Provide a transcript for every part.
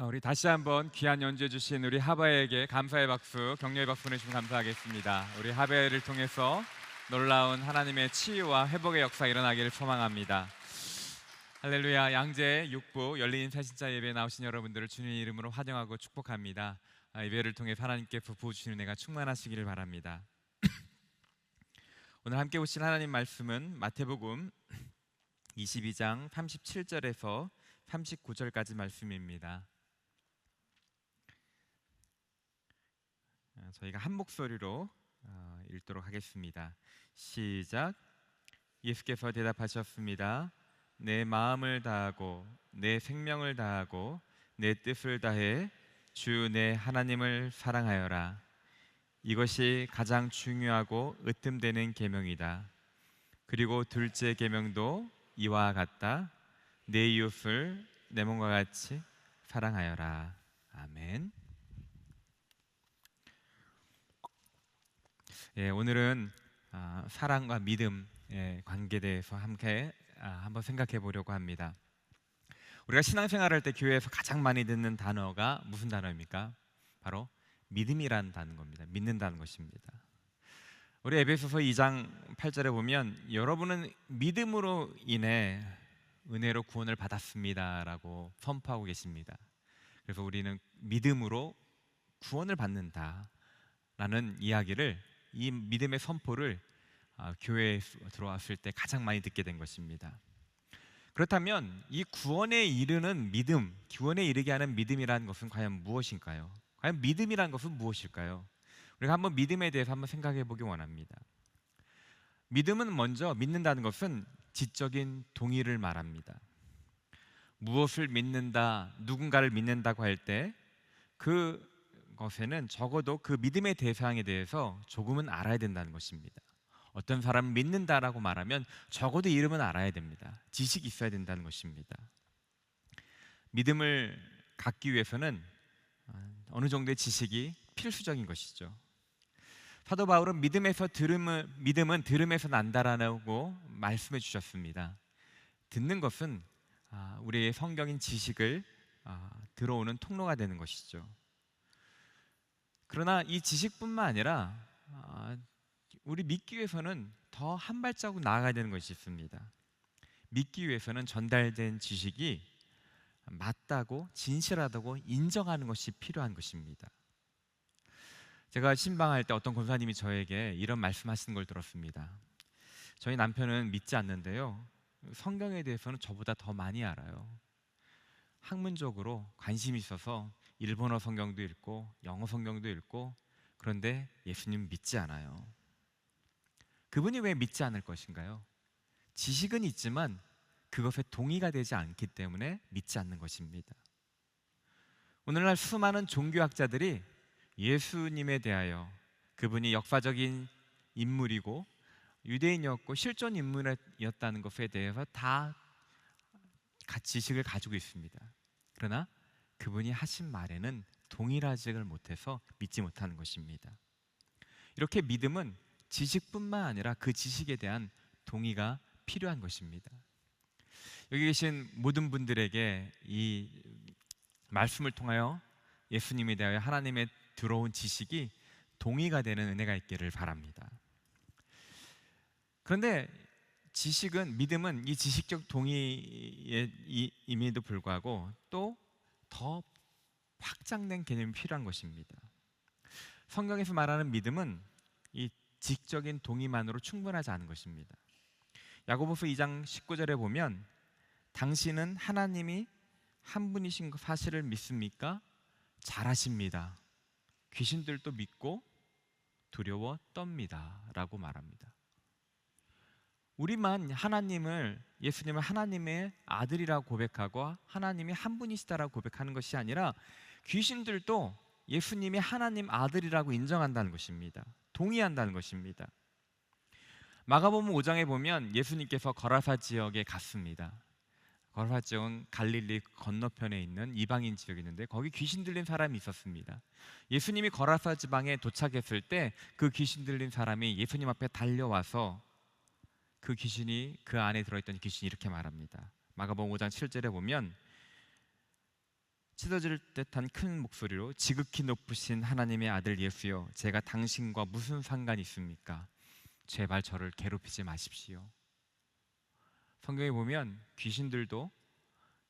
우리 다시 한번 귀한 연주해 주신 우리 하바에게 감사의 박수, 격려의 박수 보내주시면 감사하겠습니다. 우리 하바를 통해서 놀라운 하나님의 치유와 회복의 역사 일어나기를 소망합니다. 할렐루야. 양재 6부 열린 새신자 예배에 나오신 여러분들을 주님의 이름으로 환영하고 축복합니다. 예배를 통해 하나님께서 부어주시는 은혜가 충만하시기를 바랍니다. 오늘 함께 보실 하나님 말씀은 마태복음 22장 37절에서 39절까지 말씀입니다. 저희가 한 목소리로 읽도록 하겠습니다. 시작. 예수께서 대답하셨습니다. 내 마음을 다하고 내 생명을 다하고 내 뜻을 다해 주 내 하나님을 사랑하여라. 이것이 가장 중요하고 으뜸되는 계명이다. 그리고 둘째 계명도 이와 같다. 내 이웃을 내 몸과 같이 사랑하여라. 아멘. 오늘은 사랑과 믿음의 관계에 대해서 함께 한번 생각해 보려고 합니다. 우리가 신앙생활할 때 교회에서 가장 많이 듣는 단어가 무슨 단어입니까? 바로 믿음이라는 단어인 겁니다. 믿는다는 것입니다. 우리 에베소서 2장 8절에 보면 여러분은 믿음으로 인해 은혜로 구원을 받았습니다 라고 선포하고 계십니다. 그래서 우리는 믿음으로 구원을 받는다 라는 이야기를, 이 믿음의 선포를 교회에 들어왔을 때 가장 많이 듣게 된 것입니다. 그렇다면 이 구원에 이르는 믿음, 구원에 이르게 하는 믿음이라는 것은 과연 무엇일까요? 과연 믿음이라는 것은 무엇일까요? 우리가 한번 믿음에 대해서 한번 생각해 보기 원합니다. 믿음은 먼저, 믿는다는 것은 지적인 동의를 말합니다. 무엇을 믿는다, 누군가를 믿는다고 할 때 그것에는 적어도 그 믿음의 대상에 대해서 조금은 알아야 된다는 것입니다. 어떤 사람을 믿는다라고 말하면 적어도 이름은 알아야 됩니다. 지식이 있어야 된다는 것입니다. 믿음을 갖기 위해서는 어느 정도의 지식이 필수적인 것이죠. 사도 바울은 믿음은 들음에서 난다라고 말씀해 주셨습니다. 듣는 것은 우리의 성경인 지식을 들어오는 통로가 되는 것이죠. 그러나 이 지식뿐만 아니라 우리 믿기 위해서는 더 한 발자국 나아가야 되는 것이 있습니다. 믿기 위해서는 전달된 지식이 맞다고, 진실하다고 인정하는 것이 필요한 것입니다. 제가 신방할 때 어떤 권사님이 저에게 이런 말씀하시는 걸 들었습니다. 저희 남편은 믿지 않는데요, 성경에 대해서는 저보다 더 많이 알아요. 학문적으로 관심이 있어서 일본어 성경도 읽고 영어 성경도 읽고, 그런데 예수님 믿지 않아요. 그분이 왜 믿지 않을 것인가요? 지식은 있지만 그것에 동의가 되지 않기 때문에 믿지 않는 것입니다. 오늘날 수많은 종교학자들이 예수님에 대하여, 그분이 역사적인 인물이고 유대인이었고 실존 인물이었다는 것에 대해서 다 지식을 가지고 있습니다. 그러나 그분이 하신 말에는 동일하지를 못해서 믿지 못하는 것입니다. 이렇게 믿음은 지식뿐만 아니라 그 지식에 대한 동의가 필요한 것입니다. 여기 계신 모든 분들에게 이 말씀을 통하여 예수님에 대하여 하나님의 들어온 지식이 동의가 되는 은혜가 있기를 바랍니다. 그런데 믿음은 이 지식적 동의임에도 불구하고 또 더 확장된 개념이 필요한 것입니다. 성경에서 말하는 믿음은 이 지적인 동의만으로 충분하지 않은 것입니다. 야고보서 2장 19절에 보면 당신은 하나님이 한 분이신 사실을 믿습니까? 잘하십니다. 귀신들도 믿고 두려워 떱니다 라고 말합니다. 우리만 예수님을 하나님의 아들이라고 고백하고 하나님이 한 분이시다라고 고백하는 것이 아니라 귀신들도 예수님이 하나님 아들이라고 인정한다는 것입니다. 동의한다는 것입니다. 마가복음 5장에 보면 예수님께서 거라사 지역에 갔습니다. 거라사 지역은 갈릴리 건너편에 있는 이방인 지역이 있는데 거기 귀신 들린 사람이 있었습니다. 예수님이 거라사 지방에 도착했을 때 그 귀신 들린 사람이 예수님 앞에 달려와서 그 안에 들어있던 귀신이 이렇게 말합니다. 마가복음 5장 7절에 보면 찢어질 듯한 큰 목소리로 지극히 높으신 하나님의 아들 예수여, 제가 당신과 무슨 상관이 있습니까? 제발 저를 괴롭히지 마십시오. 성경에 보면 귀신들도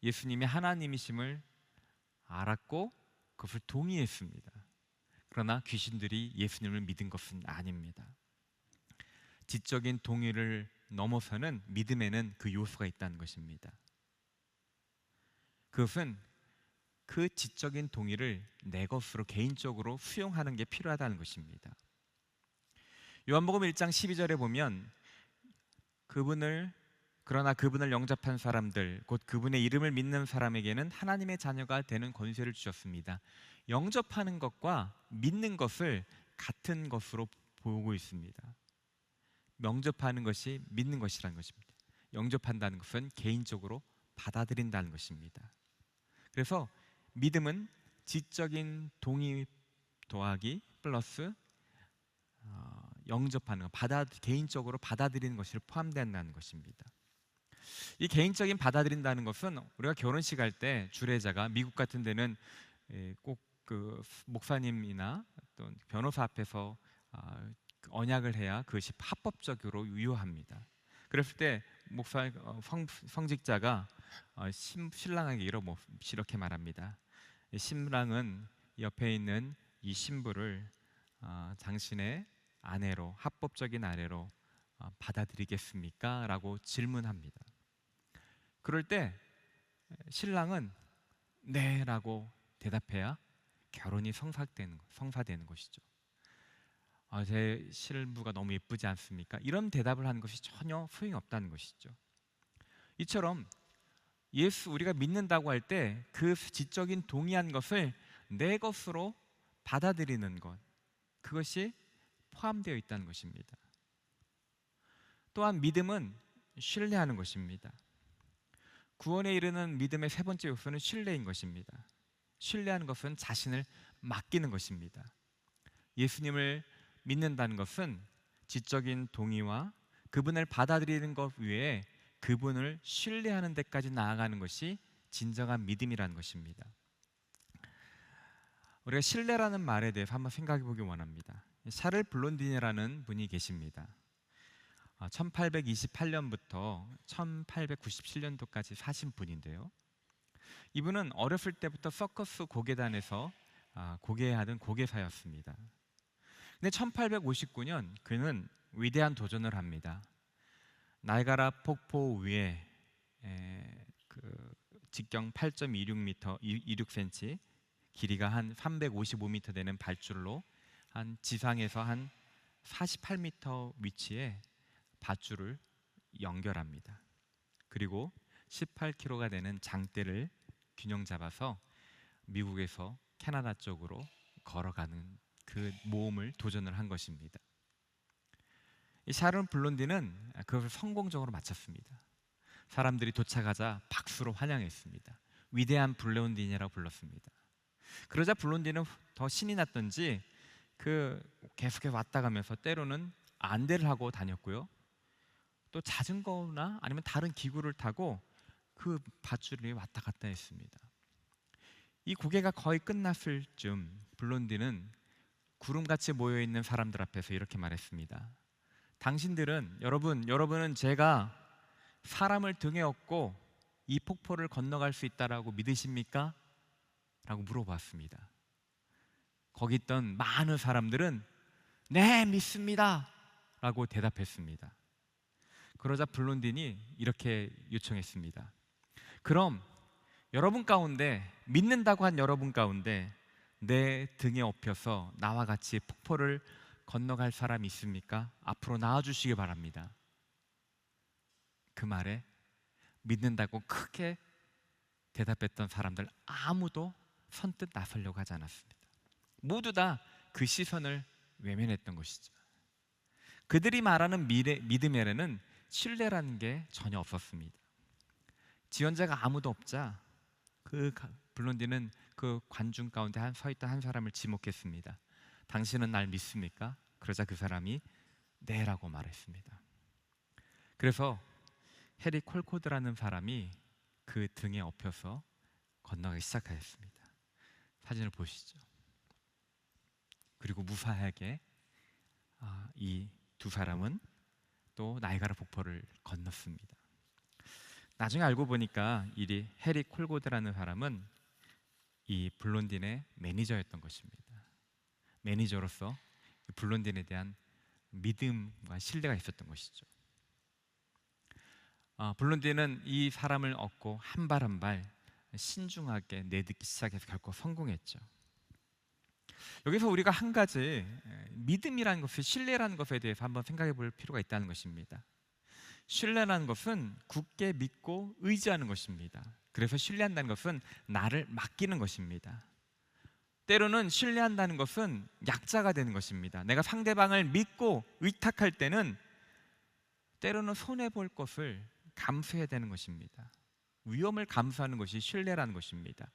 예수님이 하나님이심을 알았고 그것을 동의했습니다. 그러나 귀신들이 예수님을 믿은 것은 아닙니다. 지적인 동의를 넘어서는 믿음에는 그 요소가 있다는 것입니다. 그것은 그 지적인 동의를 내 것으로 개인적으로 수용하는 게 필요하다는 것입니다. 요한복음 1장 12절에 보면 그러나 그분을 영접한 사람들, 곧 그분의 이름을 믿는 사람에게는 하나님의 자녀가 되는 권세를 주셨습니다. 영접하는 것과 믿는 것을 같은 것으로 보고 있습니다. 영접하는 것이 믿는 것이라는 것입니다. 영접한다는 것은 개인적으로 받아들인다는 것입니다. 그래서 믿음은 지적인 동의 더하기 플러스 영접하는 것, 개인적으로 받아들이는 것이 포함된다는 것입니다. 이 개인적인 받아들인다는 것은 우리가 결혼식 할 때 주례자가 미국 같은 데는 꼭 그 목사님이나 또 변호사 앞에서 언약을 해야 그것이 합법적으로 유효합니다. 그랬을 때 성직자가 신랑에게 이렇게 말합니다. 신랑은 옆에 있는 이 신부를 당신의 아내로, 합법적인 아내로 받아들이겠습니까? 라고 질문합니다. 그럴 때 신랑은 네 라고 대답해야 결혼이 성사되는 것이죠. 제 신부가 너무 예쁘지 않습니까? 이런 대답을 하는 것이 전혀 소용이 없다는 것이죠. 이처럼 우리가 믿는다고 할 때 그 지적인 동의한 것을 내 것으로 받아들이는 것, 그것이 포함되어 있다는 것입니다. 또한 믿음은 신뢰하는 것입니다. 구원에 이르는 믿음의 세 번째 요소는 신뢰인 것입니다. 신뢰하는 것은 자신을 맡기는 것입니다. 예수님을 믿는다는 것은 지적인 동의와 그분을 받아들이는 것 외에 그분을 신뢰하는 데까지 나아가는 것이 진정한 믿음이라는 것입니다. 우리가 신뢰라는 말에 대해서 한번 생각해 보기 원합니다. 샤를 블론디니라는 분이 계십니다. 1828년부터 1897년도까지 사신 분인데요. 이분은 어렸을 때부터 서커스 고개단에서 고개하던 고개사였습니다. 근데 1859년 그는 위대한 도전을 합니다. 나이가라 폭포 위에 직경 8.26cm, 길이가 한 355m 되는 밧줄로 지상에서 한 48m 위치에 밧줄을 연결합니다. 그리고 18kg가 되는 장대를 균형 잡아서 미국에서 캐나다 쪽으로 걸어가는 그 모험을 도전을 한 것입니다. 이 샤론 블론디는 그것을 성공적으로 마쳤습니다. 사람들이 도착하자 박수로 환영했습니다. 위대한 블론디니라고 불렀습니다. 그러자 블론디는 더 신이 났던지 계속해서 왔다 가면서 때로는 안대를 하고 다녔고요. 또 자전거나 아니면 다른 기구를 타고 그 밧줄 위에 왔다 갔다 했습니다. 이 고개가 거의 끝났을 쯤 블론디는 구름같이 모여있는 사람들 앞에서 이렇게 말했습니다. 여러분은 제가 사람을 등에 업고 이 폭포를 건너갈 수 있다라고 믿으십니까? 라고 물어봤습니다. 거기 있던 많은 사람들은 네, 믿습니다 라고 대답했습니다. 그러자 블론딘이 이렇게 요청했습니다. 그럼 믿는다고 한 여러분 가운데 내 등에 업혀서 나와 같이 폭포를 건너갈 사람 있습니까? 앞으로 나와주시기 바랍니다. 그 말에 믿는다고 크게 대답했던 사람들 아무도 선뜻 나서려고 하지 않았습니다. 모두 다 그 시선을 외면했던 것이죠. 그들이 말하는 믿음에는 신뢰라는 게 전혀 없었습니다. 지원자가 아무도 없자 블론디는 그 관중 가운데 서있던 한 사람을 지목했습니다. 당신은 날 믿습니까? 그러자 그 사람이 네라고 말했습니다. 그래서 해리 콜코드라는 사람이 그 등에 업혀서 건너가기 시작하였습니다. 사진을 보시죠. 그리고 무사하게 이 두 사람은 또 나이가라 폭포를 건넜습니다. 나중에 알고 보니까 이 해리 콜고드라는 사람은 이 블론딘의 매니저였던 것입니다. 매니저로서 블론딘에 대한 믿음과 신뢰가 있었던 것이죠. 블론딘은 이 사람을 얻고 한 발 한 발 신중하게 내딛기 시작해서 결코 성공했죠. 여기서 우리가 한 가지 믿음이라는 것을, 신뢰라는 것에 대해서 한번 생각해 볼 필요가 있다는 것입니다. 신뢰라는 것은 굳게 믿고 의지하는 것입니다. 그래서 신뢰한다는 것은 나를 맡기는 것입니다. 때로는 신뢰한다는 것은 약자가 되는 것입니다. 내가 상대방을 믿고 의탁할 때는 때로는 손해볼 것을 감수해야 되는 것입니다. 위험을 감수하는 것이 신뢰라는 것입니다.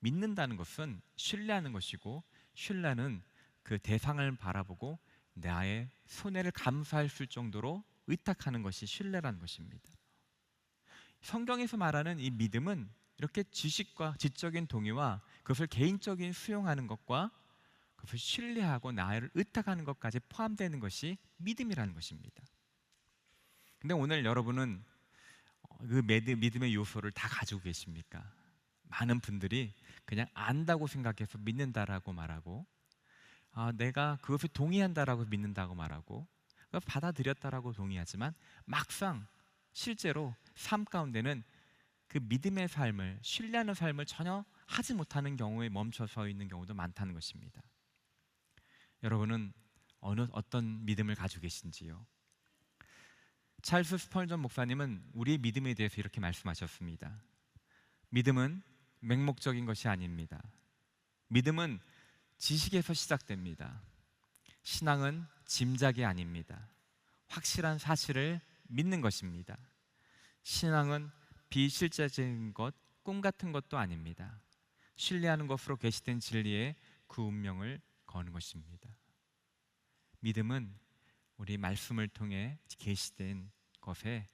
믿는다는 것은 신뢰하는 것이고, 신뢰는 그 대상을 바라보고 나의 손해를 감수할 수 있을 정도로 의탁하는 것이 신뢰라는 것입니다. 성경에서 말하는 이 믿음은 이렇게 지식과 지적인 동의와 그것을 개인적인 수용하는 것과 그것을 신뢰하고 나를 의탁하는 것까지 포함되는 것이 믿음이라는 것입니다. 근데 오늘 여러분은 그 믿음의 요소를 다 가지고 계십니까? 많은 분들이 그냥 안다고 생각해서 믿는다라고 말하고, 내가 그것을 동의한다라고 믿는다고 말하고, 받아들였다라고 동의하지만 막상 실제로 삶 가운데는 그 믿음의 삶을, 신뢰하는 삶을 전혀 하지 못하는 경우에 멈춰서 있는 경우도 많다는 것입니다. 여러분은 어떤 믿음을 가지고 계신지요? 찰스 스펄전 목사님은 우리의 믿음에 대해서 이렇게 말씀하셨습니다. 믿음은 맹목적인 것이 아닙니다. 믿음은 지식에서 시작됩니다. 신앙은 짐작이 아닙니다. 확실한 사실을 믿는 것입니다. 신앙은 비실제적인 것, 꿈 같은 것도 아닙니다. 신뢰하는 것으로 계시된 진리에 그 운명을 거는 것입니다. 믿음은 우리 말씀을 통해 계시된 것에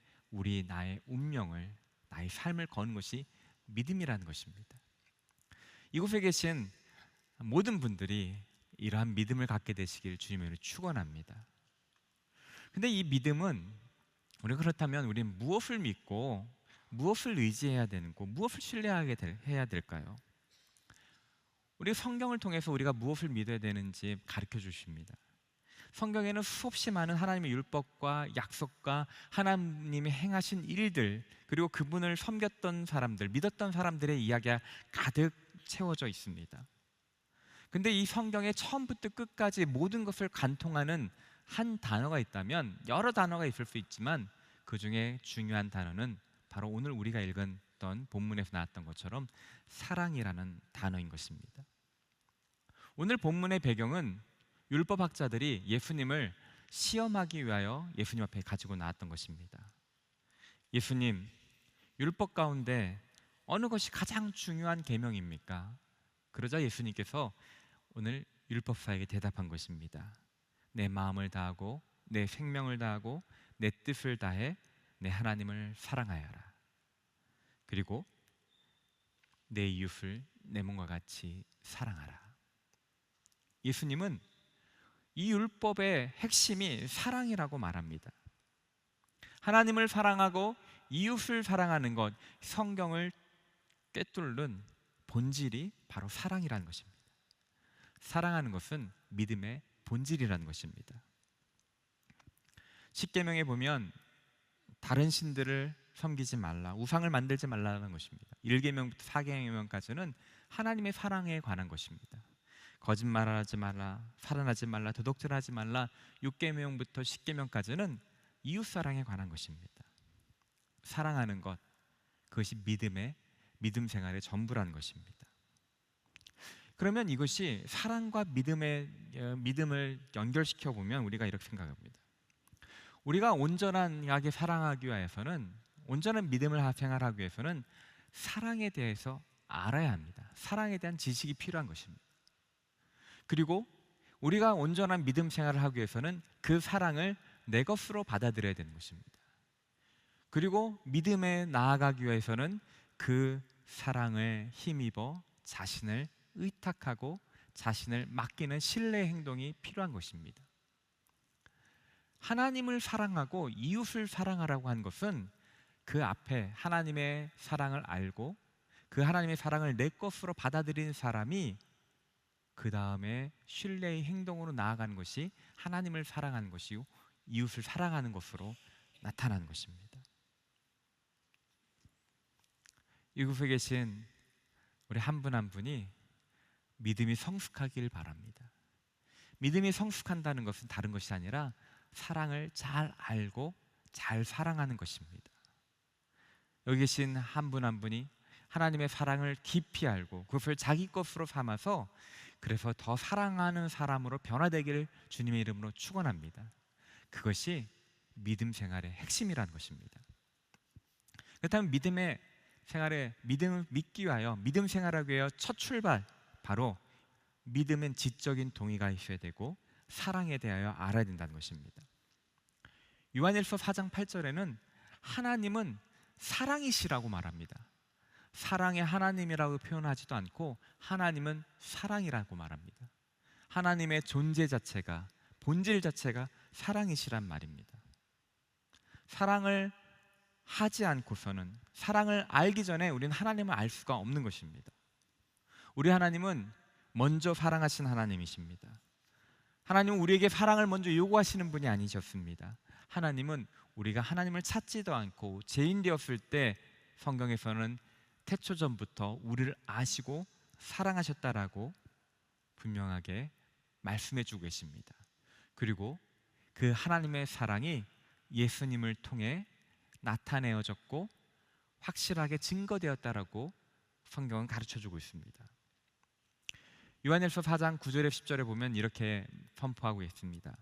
나의 운명을, 나의 삶을 거는 것이 믿음이라는 것입니다. 이곳에 계신 모든 분들이 이러한 믿음을 갖게 되시길 주님으로 축원합니다. 근데 이 믿음은 우리가 그렇다면 우리는 무엇을 믿고 무엇을 의지해야 되는고 무엇을 신뢰해야 될까요? 우리 성경을 통해서 우리가 무엇을 믿어야 되는지 가르쳐 주십니다. 성경에는 수없이 많은 하나님의 율법과 약속과 하나님이 행하신 일들, 그리고 그분을 섬겼던 사람들, 믿었던 사람들의 이야기가 가득 채워져 있습니다. 근데 이 성경의 처음부터 끝까지 모든 것을 관통하는 한 단어가 있다면, 여러 단어가 있을 수 있지만 그 중에 중요한 단어는 바로 오늘 우리가 읽었던 본문에서 나왔던 것처럼 사랑이라는 단어인 것입니다. 오늘 본문의 배경은 율법학자들이 예수님을 시험하기 위하여 예수님 앞에 가지고 나왔던 것입니다. 예수님, 율법 가운데 어느 것이 가장 중요한 계명입니까? 그러자 예수님께서 오늘 율법사에게 대답한 것입니다. 내 마음을 다하고 내 생명을 다하고 내 뜻을 다해 내 하나님을 사랑하여라. 그리고 내 이웃을 내 몸과 같이 사랑하라. 예수님은 이 율법의 핵심이 사랑이라고 말합니다. 하나님을 사랑하고 이웃을 사랑하는 것, 성경을 꿰뚫는 본질이 바로 사랑이라는 것입니다. 사랑하는 것은 믿음의 본질이라는 것입니다. 십계명에 보면 다른 신들을 섬기지 말라, 우상을 만들지 말라는 것입니다. 1계명부터 4계명까지는 하나님의 사랑에 관한 것입니다. 거짓말하지 말라, 살인하지 말라, 도둑질하지 말라, 6계명부터 10계명까지는 이웃사랑에 관한 것입니다. 사랑하는 것, 그것이 믿음 생활의 전부라는 것입니다. 그러면 이것이 사랑과 믿음을 연결시켜 보면 우리가 이렇게 생각합니다. 우리가 온전하게 사랑하기 위해서는, 온전한 믿음을 생활하기 위해서는 사랑에 대해서 알아야 합니다. 사랑에 대한 지식이 필요한 것입니다. 그리고 우리가 온전한 믿음 생활을 하기 위해서는 그 사랑을 내 것으로 받아들여야 되는 것입니다. 그리고 믿음에 나아가기 위해서는 그 사랑을 힘입어 자신을 의탁하고 자신을 맡기는 신뢰의 행동이 필요한 것입니다. 하나님을 사랑하고 이웃을 사랑하라고 한 것은 그 앞에 하나님의 사랑을 알고 그 하나님의 사랑을 내 것으로 받아들이는 사람이 그 다음에 신뢰의 행동으로 나아가는 것이 하나님을 사랑하는 것이요 이웃을 사랑하는 것으로 나타나는 것입니다. 이곳에 계신 우리 한 분 한 분이 믿음이 성숙하길 바랍니다. 믿음이 성숙한다는 것은 다른 것이 아니라 사랑을 잘 알고 잘 사랑하는 것입니다. 여기 계신 한 분 한 분이 하나님의 사랑을 깊이 알고 그것을 자기 것으로 삼아서 그래서 더 사랑하는 사람으로 변화되기를 주님의 이름으로 축원합니다. 그것이 믿음 생활의 핵심이라는 것입니다. 그렇다면 믿음의 생활에 믿음을 믿기 위하여 믿음 생활하기 위하여 첫 출발 바로 믿음은 지적인 동의가 있어야 되고 사랑에 대하여 알아야 된다는 것입니다. 요한일서 4장 8절에는 하나님은 사랑이시라고 말합니다. 사랑의 하나님이라고 표현하지도 않고 하나님은 사랑이라고 말합니다. 하나님의 존재 자체가 본질 자체가 사랑이시란 말입니다. 사랑을 하지 않고서는 사랑을 알기 전에 우리는 하나님을 알 수가 없는 것입니다. 우리 하나님은 먼저 사랑하신 하나님이십니다. 하나님은 우리에게 사랑을 먼저 요구하시는 분이 아니셨습니다. 하나님은 우리가 하나님을 찾지도 않고 죄인 되었을 때 성경에서는 태초전부터 우리를 아시고 사랑하셨다라고 분명하게 말씀해 주고 계십니다. 그리고 그 하나님의 사랑이 예수님을 통해 나타내어졌고 확실하게 증거되었다라고 성경은 가르쳐 주고 있습니다. 요한일서 4장 9절에 10절에 보면 이렇게 선포하고 있습니다.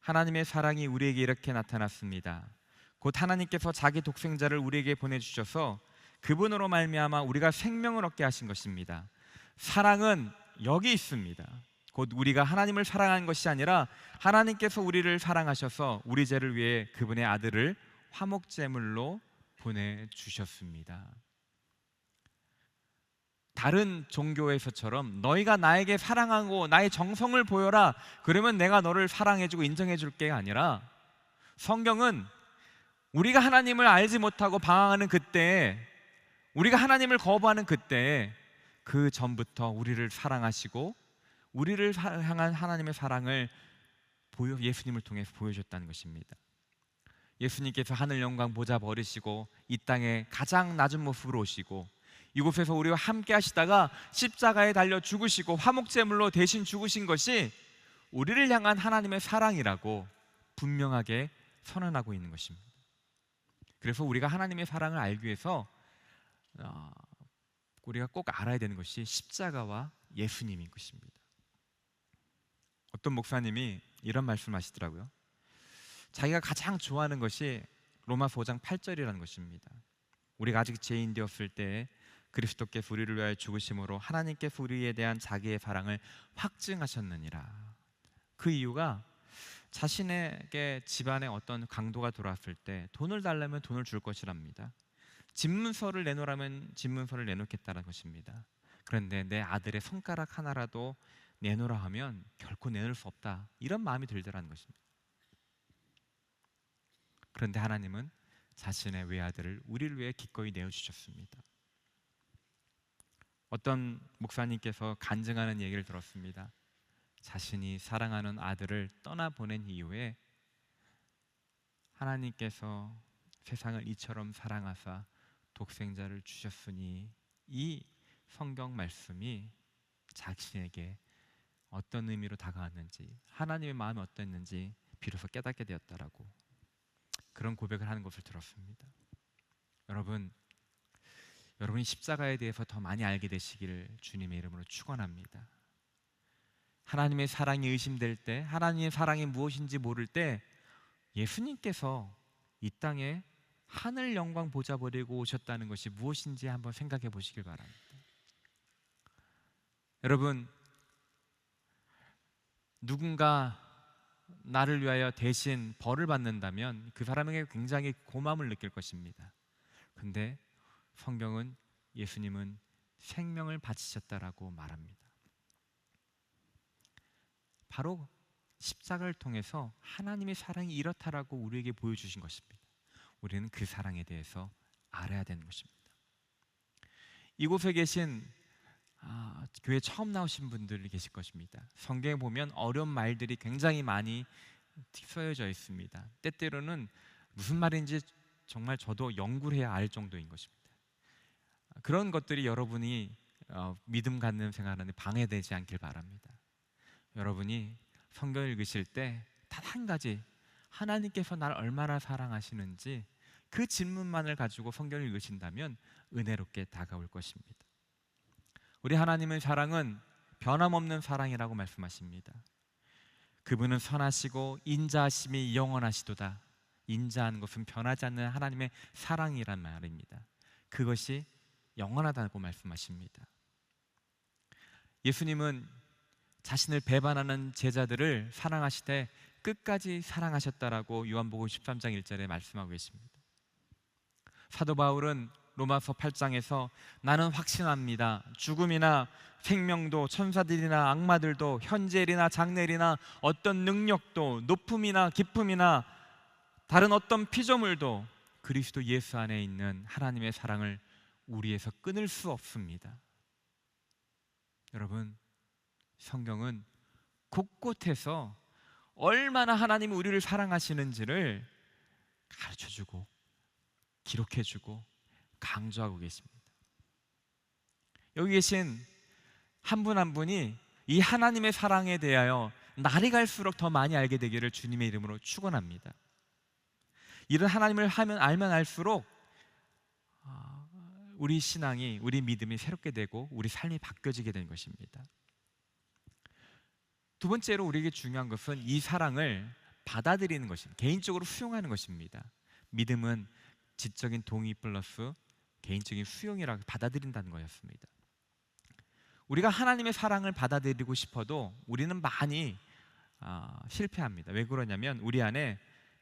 하나님의 사랑이 우리에게 이렇게 나타났습니다. 곧 하나님께서 자기 독생자를 우리에게 보내주셔서 그분으로 말미암아 우리가 생명을 얻게 하신 것입니다. 사랑은 여기 있습니다. 곧 우리가 하나님을 사랑한 것이 아니라 하나님께서 우리를 사랑하셔서 우리 죄를 위해 그분의 아들을 화목제물로 보내주셨습니다. 다른 종교에서처럼 너희가 나에게 사랑하고 나의 정성을 보여라 그러면 내가 너를 사랑해주고 인정해줄게가 아니라 성경은 우리가 하나님을 알지 못하고 방황하는 그때 우리가 하나님을 거부하는 그때 그 전부터 우리를 사랑하시고 우리를 향한 하나님의 사랑을 예수님을 통해서 보여줬다는 것입니다. 예수님께서 하늘 영광 보좌 버리시고 이 땅에 가장 낮은 모습으로 오시고 이곳에서 우리와 함께 하시다가 십자가에 달려 죽으시고 화목제물로 대신 죽으신 것이 우리를 향한 하나님의 사랑이라고 분명하게 선언하고 있는 것입니다. 그래서 우리가 하나님의 사랑을 알기 위해서 우리가 꼭 알아야 되는 것이 십자가와 예수님인 것입니다. 어떤 목사님이 이런 말씀하시더라고요. 자기가 가장 좋아하는 것이 로마서 5장 8절이라는 것입니다. 우리가 아직 죄인 되었을 때 그리스도께서 우리를 위하여 죽으심으로 하나님께서 우리에 대한 자기의 사랑을 확증하셨느니라. 그 이유가 자신에게 집안에 어떤 강도가 들어왔을 때 돈을 달라면 돈을 줄 것이랍니다. 집문서를 내놓으라면 집문서를 내놓겠다는 것입니다. 그런데 내 아들의 손가락 하나라도 내놓으라 하면 결코 내놓을 수 없다, 이런 마음이 들더라는 것입니다. 그런데 하나님은 자신의 외아들을 우리를 위해 기꺼이 내어주셨습니다. 어떤 목사님께서 간증하는 얘기를 들었습니다. 자신이 사랑하는 아들을 떠나보낸 이후에 하나님께서 세상을 이처럼 사랑하사 독생자를 주셨으니 이 성경 말씀이 자신에게 어떤 의미로 다가왔는지 하나님의 마음이 어땠는지 비로소 깨닫게 되었다라고 그런 고백을 하는 것을 들었습니다. 여러분이 십자가에 대해서 더 많이 알게 되시기를 주님의 이름으로 축원합니다. 하나님의 사랑이 의심될 때, 하나님의 사랑이 무엇인지 모를 때 예수님께서 이 땅에 하늘 영광 보좌 버리고 오셨다는 것이 무엇인지 한번 생각해 보시길 바랍니다. 여러분, 누군가 나를 위하여 대신 벌을 받는다면 그 사람에게 굉장히 고마움을 느낄 것입니다. 근데 성경은 예수님은 생명을 바치셨다라고 말합니다. 바로 십자가를 통해서 하나님의 사랑이 이렇다라고 우리에게 보여주신 것입니다. 우리는 그 사랑에 대해서 알아야 되는 것입니다. 이곳에 계신 교회 처음 나오신 분들이 계실 것입니다. 성경에 보면 어려운 말들이 굉장히 많이 쓰여져 있습니다. 때때로는 무슨 말인지 정말 저도 연구를 해야 알 정도인 것입니다. 그런 것들이 여러분이 믿음 갖는 생활하는데 방해되지 않길 바랍니다. 여러분이 성경을 읽으실 때 단 한 가지, 하나님께서 나를 얼마나 사랑하시는지 그 질문만을 가지고 성경을 읽으신다면 은혜롭게 다가올 것입니다. 우리 하나님의 사랑은 변함없는 사랑이라고 말씀하십니다. 그분은 선하시고 인자하심이 영원하시도다. 인자한 것은 변하지 않는 하나님의 사랑이란 말입니다. 그것이 영원하다고 말씀하십니다. 예수님은 자신을 배반하는 제자들을 사랑하시되 끝까지 사랑하셨다라고 요한복음 13장 1절에 말씀하고 계십니다. 사도 바울은 로마서 8장에서 나는 확신합니다. 죽음이나 생명도 천사들이나 악마들도 현재일이나 장래일이나 어떤 능력도 높음이나 깊음이나 다른 어떤 피조물도 그리스도 예수 안에 있는 하나님의 사랑을 우리에서 끊을 수 없습니다. 여러분, 성경은 곳곳에서 얼마나 하나님이 우리를 사랑하시는지를 가르쳐주고 기록해주고 강조하고 계십니다. 여기 계신 한 분 한 분이 이 하나님의 사랑에 대하여 날이 갈수록 더 많이 알게 되기를 주님의 이름으로 축원합니다. 이런 하나님을 알면 알수록 우리 신앙이, 우리 믿음이 새롭게 되고 우리 삶이 바뀌어지게 되는 것입니다. 두 번째로 우리에게 중요한 것은 이 사랑을 받아들이는 것입니다. 개인적으로 수용하는 것입니다. 믿음은 지적인 동의 플러스 개인적인 수용이라고 받아들인다는 거였습니다. 우리가 하나님의 사랑을 받아들이고 싶어도 우리는 많이 실패합니다. 왜 그러냐면 우리 안에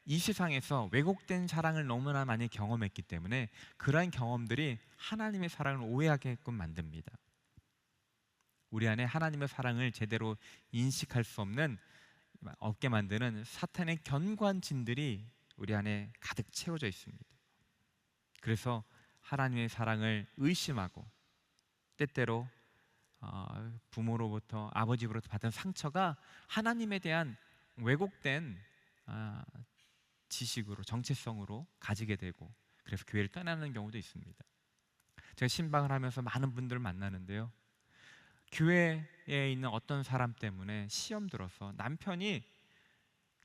이 세상에서 왜곡된 사랑을 너무나 많이 경험했기 때문에 그러한 경험들이 하나님의 사랑을 오해하게끔 만듭니다. 우리 안에 하나님의 사랑을 제대로 인식할 수 없게 만드는 사탄의 견고한 진들이 우리 안에 가득 채워져 있습니다. 그래서 하나님의 사랑을 의심하고 때때로 부모로부터 아버지로부터 받은 상처가 하나님에 대한 왜곡된 지식으로 정체성으로 가지게 되고 그래서 교회를 떠나는 경우도 있습니다. 제가 신방을 하면서 많은 분들을 만나는데요, 교회에 있는 어떤 사람 때문에 시험 들어서 남편이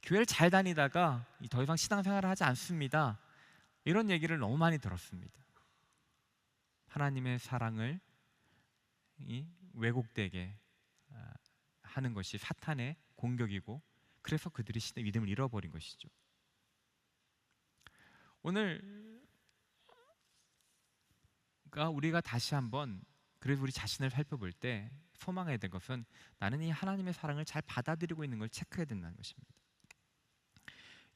교회를 잘 다니다가 더 이상 신앙생활을 하지 않습니다, 이런 얘기를 너무 많이 들었습니다. 하나님의 사랑을 왜곡되게 하는 것이 사탄의 공격이고 그래서 그들이 믿음을 잃어버린 것이죠. 오늘 우리가 다시 한번 그래서 우리 자신을 살펴볼 때 소망해야 될 것은 나는 이 하나님의 사랑을 잘 받아들이고 있는 걸 체크해야 된다는 것입니다.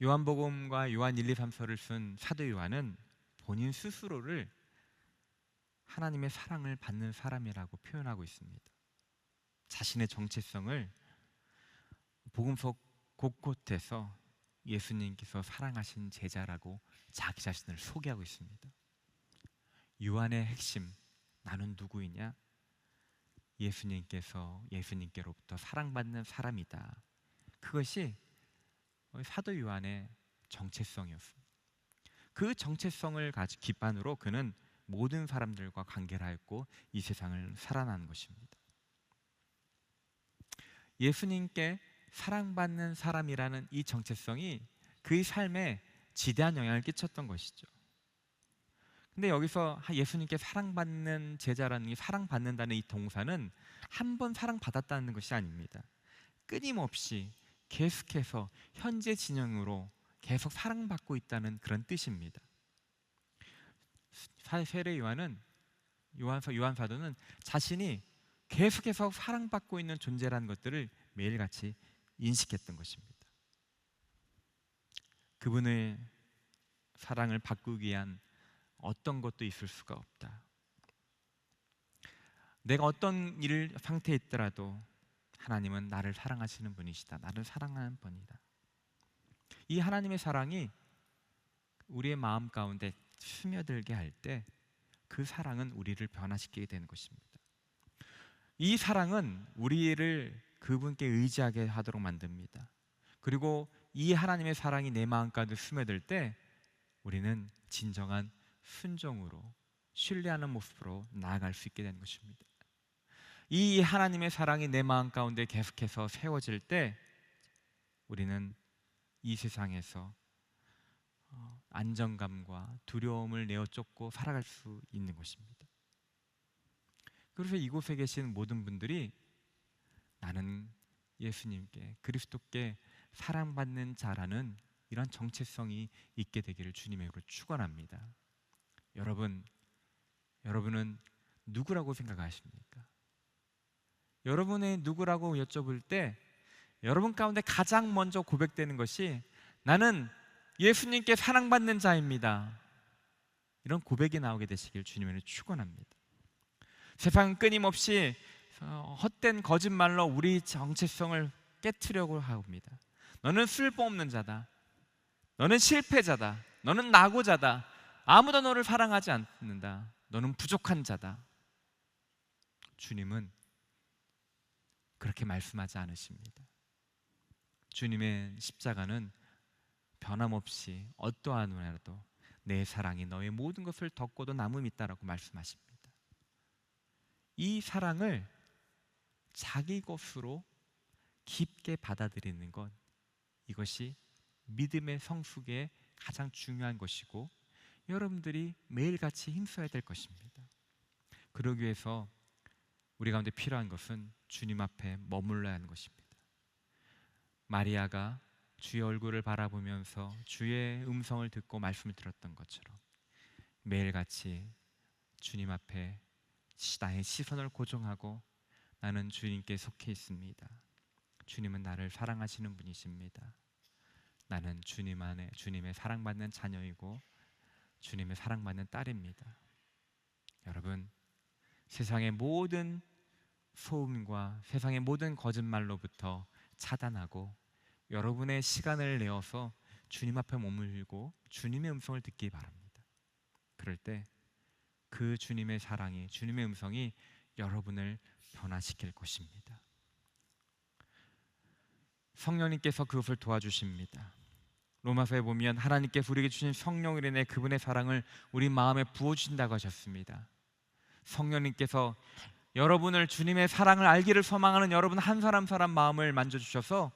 요한복음과 요한 1, 2, 3서를 쓴 사도 요한은 본인 스스로를 하나님의 사랑을 받는 사람이라고 표현하고 있습니다. 자신의 정체성을 복음서 곳곳에서 예수님께서 사랑하신 제자라고 자기 자신을 소개하고 있습니다. 요한의 핵심, 나는 누구이냐? 예수님께로부터 사랑받는 사람이다. 그것이 사도 요한의 정체성이었습니다. 그 정체성을 기반으로 그는 모든 사람들과 관계를 하였고 이 세상을 살아나는 것입니다. 예수님께 사랑받는 사람이라는 이 정체성이 그의 삶에 지대한 영향을 끼쳤던 것이죠. 근데 여기서 예수님께 사랑받는 제자라는 이 사랑받는다는 이 동사는 한 번 사랑받았다는 것이 아닙니다. 끊임없이 계속해서 현재 진영으로 계속 사랑받고 있다는 그런 뜻입니다. 세례 요한 사도는 자신이 계속해서 사랑받고 있는 존재라는 것들을 매일같이 인식했던 것입니다. 그분의 사랑을 바꾸기 위한 어떤 것도 있을 수가 없다. 내가 어떤 일 상태에 있더라도 하나님은 나를 사랑하시는 분이시다. 나를 사랑하는 분이다. 이 하나님의 사랑이 우리의 마음 가운데 스며들게 할 때 그 사랑은 우리를 변화시키게 되는 것입니다. 이 사랑은 우리를 그분께 의지하게 하도록 만듭니다. 그리고 이 하나님의 사랑이 내 마음 가운데 스며들 때 우리는 진정한 순종으로 신뢰하는 모습으로 나아갈 수 있게 되는 것입니다. 이 하나님의 사랑이 내 마음 가운데 계속해서 세워질 때 우리는 이 세상에서 안정감과 두려움을 내어 쫓고 살아갈 수 있는 것입니다. 그래서 이곳에 계신 모든 분들이 나는 예수님께, 그리스도께 사랑받는 자라는 이런 정체성이 있게 되기를 주님의 이름으로 축원합니다. 여러분은 누구라고 생각하십니까? 여러분의 누구라고 여쭤볼 때 여러분 가운데 가장 먼저 고백되는 것이 나는 예수님께 사랑받는 자입니다. 이런 고백이 나오게 되시길 주님을 축원합니다. 세상은 끊임없이 헛된 거짓말로 우리 정체성을 깨트려고 합니다. 너는 쓸모없는 자다. 너는 실패자다. 너는 낙오자다. 아무도 너를 사랑하지 않는다. 너는 부족한 자다. 주님은 그렇게 말씀하지 않으십니다. 주님의 십자가는 변함없이 어떠한 은혜라도 내 사랑이 너의 모든 것을 덮고도 남음이 있다라고 말씀하십니다. 이 사랑을 자기 것으로 깊게 받아들이는 것, 이것이 믿음의 성숙의 가장 중요한 것이고 여러분들이 매일같이 힘써야 될 것입니다. 그러기 위해서 우리 가운데 필요한 것은 주님 앞에 머물러야 하는 것입니다. 마리아가 주의 얼굴을 바라보면서 주의 음성을 듣고 말씀을 들었던 것처럼 매일같이 주님 앞에 나의 시선을 고정하고 나는 주님께 속해 있습니다. 주님은 나를 사랑하시는 분이십니다. 나는 주님 안에 주님의 사랑받는 자녀이고 주님의 사랑받는 딸입니다. 여러분, 세상의 모든 소음과 세상의 모든 거짓말로부터 차단하고 여러분의 시간을 내어서 주님 앞에 머물고 주님의 음성을 듣기 바랍니다. 그럴 때 그 주님의 사랑이, 주님의 음성이 여러분을 변화시킬 것입니다. 성령님께서 그것을 도와주십니다. 로마서에 보면 하나님께서 우리에게 주신 성령으로 인해 그분의 사랑을 우리 마음에 부어주신다고 하셨습니다. 성령님께서 여러분을 주님의 사랑을 알기를 소망하는 여러분 한 사람 마음을 만져주셔서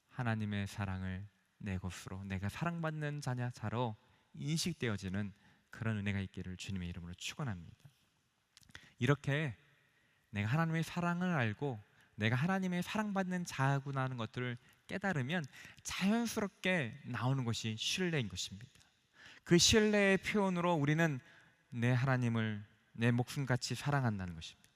하나님의 사랑을 내 것으로 내가 사랑받는 자로 인식되어지는 그런 은혜가 있기를 주님의 이름으로 축원합니다. 이렇게 내가 하나님의 사랑을 알고 내가 하나님의 사랑받는 자구나 하는 것들을 깨달으면 자연스럽게 나오는 것이 신뢰인 것입니다. 그 신뢰의 표현으로 우리는 내 하나님을 내 목숨같이 사랑한다는 것입니다.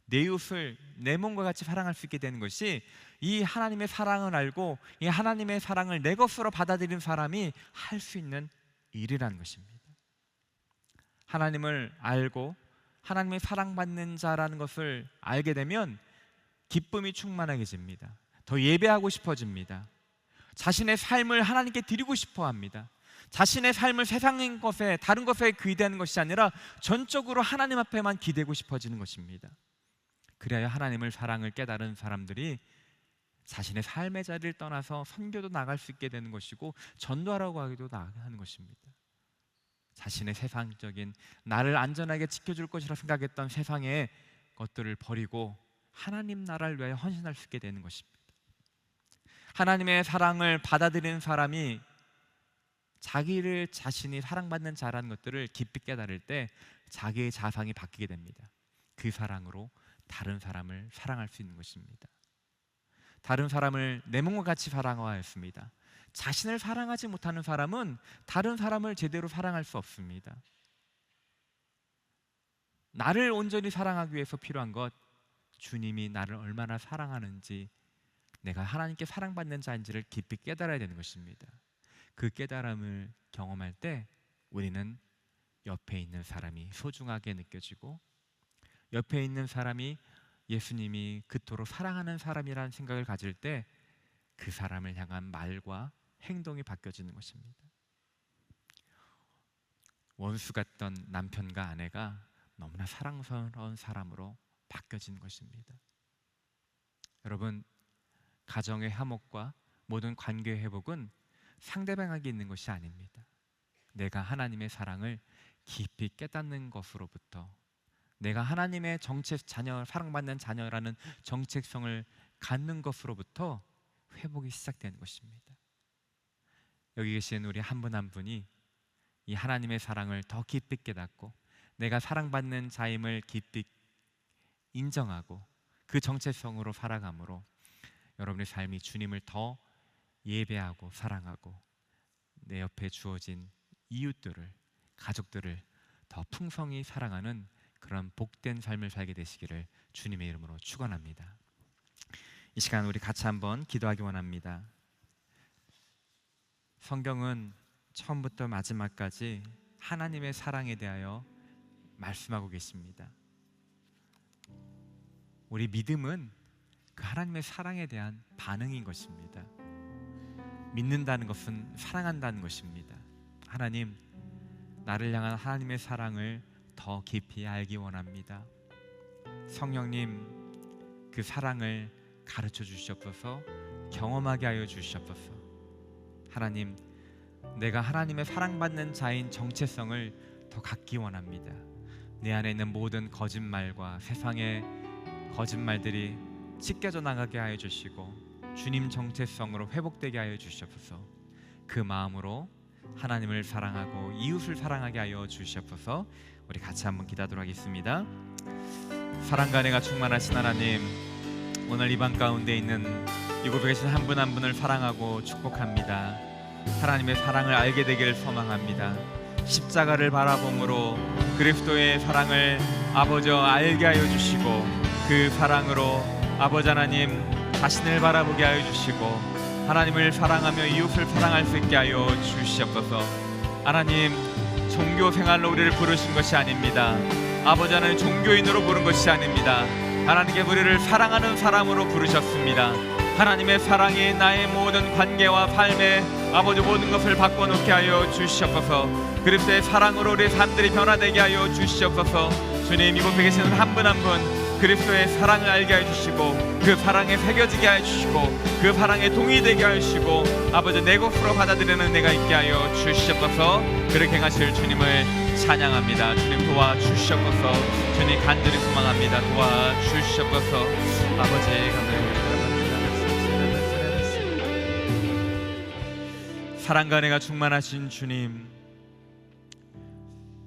내 이웃을 내 몸과 같이 사랑할 수 있게 되는 것이 이 하나님의 사랑을 알고 이 하나님의 사랑을 내 것으로 받아들이는 사람이 할 수 있는 일이라는 것입니다. 하나님을 알고 하나님의 사랑받는 자라는 것을 알게 되면 기쁨이 충만해집니다. 더 예배하고 싶어집니다. 자신의 삶을 하나님께 드리고 싶어 합니다. 자신의 삶을 세상의 것에 다른 것에 기대하는 것이 아니라 전적으로 하나님 앞에만 기대고 싶어지는 것입니다. 그래야 하나님을 사랑을 깨달은 사람들이 자신의 삶의 자리를 떠나서 선교도 나갈 수 있게 되는 것이고 전도하라고 하기도 하는 것입니다. 자신의 세상적인 나를 안전하게 지켜줄 것이라 생각했던 세상의 것들을 버리고 하나님 나라를 위하여 헌신할 수 있게 되는 것입니다. 하나님의 사랑을 받아들이는 사람이 자기를 자신이 사랑받는 자라는 것들을 깊이 깨달을 때 자기의 자상이 바뀌게 됩니다. 그 사랑으로 다른 사람을 사랑할 수 있는 것입니다. 다른 사람을 내 몸과 같이 사랑하였습니다. 자신을 사랑하지 못하는 사람은 다른 사람을 제대로 사랑할 수 없습니다. 나를 온전히 사랑하기 위해서 필요한 것, 주님이 나를 얼마나 사랑하는지, 내가 하나님께 사랑받는 자인지를 깊이 깨달아야 되는 것입니다. 그 깨달음을 경험할 때 우리는 옆에 있는 사람이 소중하게 느껴지고 옆에 있는 사람이 예수님이 그토록 사랑하는 사람이라는 생각을 가질 때 그 사람을 향한 말과 행동이 바뀌어지는 것입니다. 원수 같던 남편과 아내가 너무나 사랑스러운 사람으로 바뀌어지는 것입니다. 여러분, 가정의 화목과 모든 관계의 회복은 상대방에게 있는 것이 아닙니다. 내가 하나님의 사랑을 깊이 깨닫는 것으로부터, 내가 하나님의 자녀, 사랑받는 자녀라는 정체성을 갖는 것으로부터 회복이 시작되는 것입니다. 여기 계신 우리 한 분 한 분이 이 하나님의 사랑을 더 깊이 깨닫고 내가 사랑받는 자임을 깊이 인정하고 그 정체성으로 살아감으로 여러분의 삶이 주님을 더 예배하고 사랑하고 내 옆에 주어진 이웃들을, 가족들을 더 풍성히 사랑하는 그런 복된 삶을 살게 되시기를 주님의 이름으로 축원합니다. 이 시간 우리 같이 한번 기도하기 원합니다. 성경은 처음부터 마지막까지 하나님의 사랑에 대하여 말씀하고 계십니다. 우리 믿음은 그 하나님의 사랑에 대한 반응인 것입니다. 믿는다는 것은 사랑한다는 것입니다. 하나님, 나를 향한 하나님의 사랑을 더 깊이 알기 원합니다. 성령님, 그 사랑을 가르쳐 주시옵소서, 경험하게 하여 주시옵소서. 하나님, 내가 하나님의 사랑받는 자인 정체성을 더 갖기 원합니다. 내 안에 있는 모든 거짓말과 세상의 거짓말들이 찢겨져 나가게 하여 주시고 주님 정체성으로 회복되게 하여 주시옵소서. 그 마음으로 하나님을 사랑하고 이웃을 사랑하게 하여 주시옵소서. 우리 같이 한번 기도하도록 하겠습니다. 사랑과 은혜가 충만하신 하나님, 오늘 이 방 가운데 있는 이곳에 계신 한 분 한 분을 사랑하고 축복합니다. 하나님의 사랑을 알게 되기를 소망합니다. 십자가를 바라봄으로 그리스도의 사랑을 아버지 알게 하여 주시고 그 사랑으로 아버지 하나님 자신을 바라보게 하여 주시고 하나님을 사랑하며 이웃을 사랑할 수 있게 하여 주시옵소서. 하나님, 종교 생활로 우리를 부르신 것이 아닙니다. 아버지 하나님, 종교인으로 부른 것이 아닙니다. 하나님께 우리를 사랑하는 사람으로 부르셨습니다. 하나님의 사랑이 나의 모든 관계와 삶에 아버지 모든 것을 바꿔놓게 하여 주시옵소서. 그리스도의 사랑으로 우리 삶들이 변화되게 하여 주시옵소서. 주님, 이곳에 계시는 한 분 한 분 그리스도의 사랑을 알게 해주시고 그 사랑에 새겨지게 해주시고 그 사랑에 동의되게 해주시고 아버지 내 것으로 받아들이는 내가 있게 하여 주시옵소서. 그렇게 행하실 주님을 찬양합니다. 주님 도와주시옵소서. 주님 간절히 소망합니다. 도와주시옵소서. 아버지 감사합니다. 사랑과 은혜가 충만하신 주님,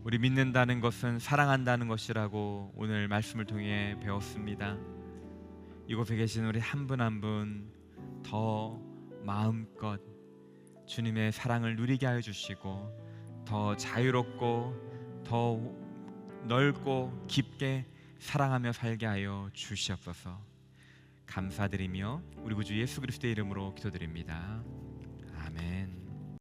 우리 믿는다는 것은 사랑한다는 것이라고 오늘 말씀을 통해 배웠습니다. 이곳에 계신 우리 한 분 한 분 더 마음껏 주님의 사랑을 누리게 하여 주시고 더 자유롭고 더 넓고 깊게 사랑하며 살게 하여 주시옵소서. 감사드리며 우리 구주 예수 그리스도의 이름으로 기도드립니다. 아멘.